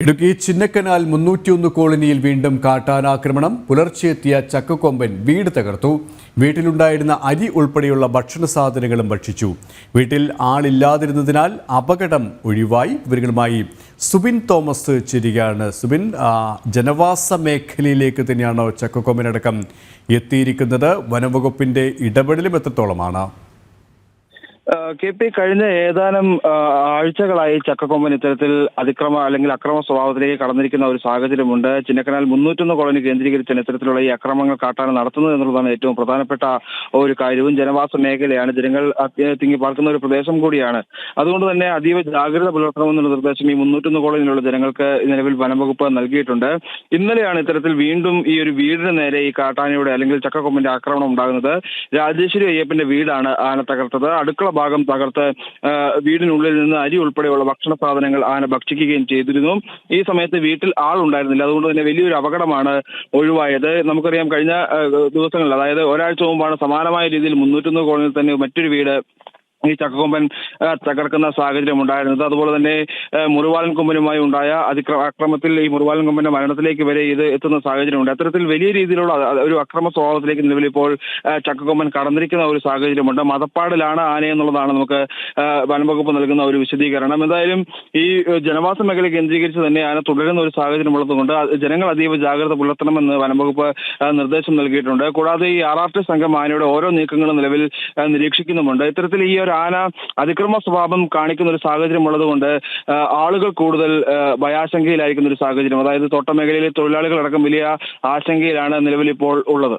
ഇടുക്കി ചിന്നക്കനാൽ 301 കോളനിയിൽ വീണ്ടും കാട്ടാനാക്രമണം. പുലർച്ചെത്തിയ ചക്കക്കൊമ്പൻ വീട് തകർത്തു. വീട്ടിലുണ്ടായിരുന്ന അരി ഉൾപ്പെടെയുള്ള ഭക്ഷണ സാധനങ്ങളും ഭക്ഷിച്ചു. വീട്ടിൽ ആളില്ലാതിരുന്നതിനാൽ അപകടം ഒഴിവായി. വിവരങ്ങളുമായി സുബിൻ തോമസ് ചേരുകയാണ്. സുബിൻ, ജനവാസ മേഖലയിലേക്ക് തന്നെയാണ് ചക്കക്കൊമ്പനടക്കം എത്തിയിരിക്കുന്നത്. വനംവകുപ്പിന്റെ ഇടപെടലും എത്രത്തോളമാണ്? KP കഴിഞ്ഞ ഏതാനും ആഴ്ചകളായി ചക്കക്കൊമ്പൻ ഇത്തരത്തിൽ അക്രമ സ്വഭാവത്തിലേക്ക് കടന്നിരിക്കുന്ന ഒരു സാഹചര്യമുണ്ട്. ചിന്നക്കനാൽ 301 കോളനി കേന്ദ്രീകരിച്ചാണ് ഇത്തരത്തിലുള്ള ഈ അക്രമങ്ങൾ കാട്ടാന നടത്തുന്നത് എന്നുള്ളതാണ് ഏറ്റവും പ്രധാനപ്പെട്ട ഒരു കാര്യവും. ജനവാസ മേഖലയാണ്, ജനങ്ങൾ തിങ്ങി പാർക്കുന്ന ഒരു പ്രദേശം കൂടിയാണ്. അതുകൊണ്ട് തന്നെ അതീവ ജാഗ്രത പുലർത്തണമെന്നുള്ള നിർദ്ദേശം ഈ 301 കോളനിയിലുള്ള ജനങ്ങൾക്ക് നിലവിൽ വനംവകുപ്പ് നൽകിയിട്ടുണ്ട്. ഇന്നലെയാണ് ഇത്തരത്തിൽ വീണ്ടും ഈ ഒരു വീടിന് നേരെ ഈ കാട്ടാനയുടെ അല്ലെങ്കിൽ ചക്കക്കൊമ്പന്റെ ആക്രമണം ഉണ്ടാകുന്നത്. രാജേശ്വരി അയ്യപ്പന്റെ വീടാണ് ആന തകർത്തത്. അടുക്കള ഭാഗം തകർത്ത് വീടിനുള്ളിൽ നിന്ന് അരി ഉൾപ്പെടെയുള്ള ഭക്ഷണ സാധനങ്ങൾ ആന ഭക്ഷിക്കുകയും ചെയ്തിരുന്നു. ഈ സമയത്ത് വീട്ടിൽ ആളുണ്ടായിരുന്നില്ല. അതുകൊണ്ട് തന്നെ വലിയൊരു അപകടമാണ് ഒഴിവായത്. നമുക്കറിയാം, കഴിഞ്ഞ ദിവസങ്ങളിൽ, അതായത് ഒരാഴ്ച മുമ്പാണ് സമാനമായ രീതിയിൽ 301 കോളനിയിൽ തന്നെ മറ്റൊരു വീട് ഈ ചക്കക്കൊമ്പൻ തകർക്കുന്ന സാഹചര്യം ഉണ്ടായിരുന്നത്. അതുപോലെ തന്നെ മുറിവാലൻ കൊമ്പനുമായി ഉണ്ടായ അക്രമത്തിൽ ഈ മുറിവാലൻ കൊമ്പന്റെ മരണത്തിലേക്ക് വരെ ഇത് എത്തുന്ന സാഹചര്യമുണ്ട്. അത്തരത്തിൽ വലിയ രീതിയിലുള്ള ഒരു അക്രമ സ്വഭാവത്തിലേക്ക് നിലവിൽ ഇപ്പോൾ ചക്കക്കൊമ്പൻ കടന്നിരിക്കുന്ന ഒരു സാഹചര്യമുണ്ട്. മതപ്പാടിലാണ് ആനയെന്നുള്ളതാണ് നമുക്ക് വനംവകുപ്പ് നൽകുന്ന ഒരു വിശദീകരണം. എന്തായാലും ഈ ജനവാസ മേഖല കേന്ദ്രീകരിച്ച് തന്നെ ആന തുടരുന്ന ഒരു സാഹചര്യം ഉള്ളതുകൊണ്ട് ജനങ്ങൾ അതീവ ജാഗ്രത പുലർത്തണമെന്ന് വനംവകുപ്പ് നിർദ്ദേശം നൽകിയിട്ടുണ്ട്. കൂടാതെ ഈ RRT സംഘം ആനയുടെ ഓരോ നീക്കങ്ങളും നിലവിൽ നിരീക്ഷിക്കുന്നുമുണ്ട്. ഇത്തരത്തിൽ ഈ ഒരു ആന അതിക്രമ സ്വഭാവം കാണിക്കുന്ന ഒരു സാഹചര്യം ഉള്ളതുകൊണ്ട് ആളുകൾ കൂടുതൽ ഭയാശങ്കയിലായിരിക്കുന്ന ഒരു സാഹചര്യം, അതായത് തോട്ടമേഖലയിലെ തൊഴിലാളികളടക്കം വലിയ ആശങ്കയിലാണ് നിലവിൽ ഇപ്പോൾ ഉള്ളത്.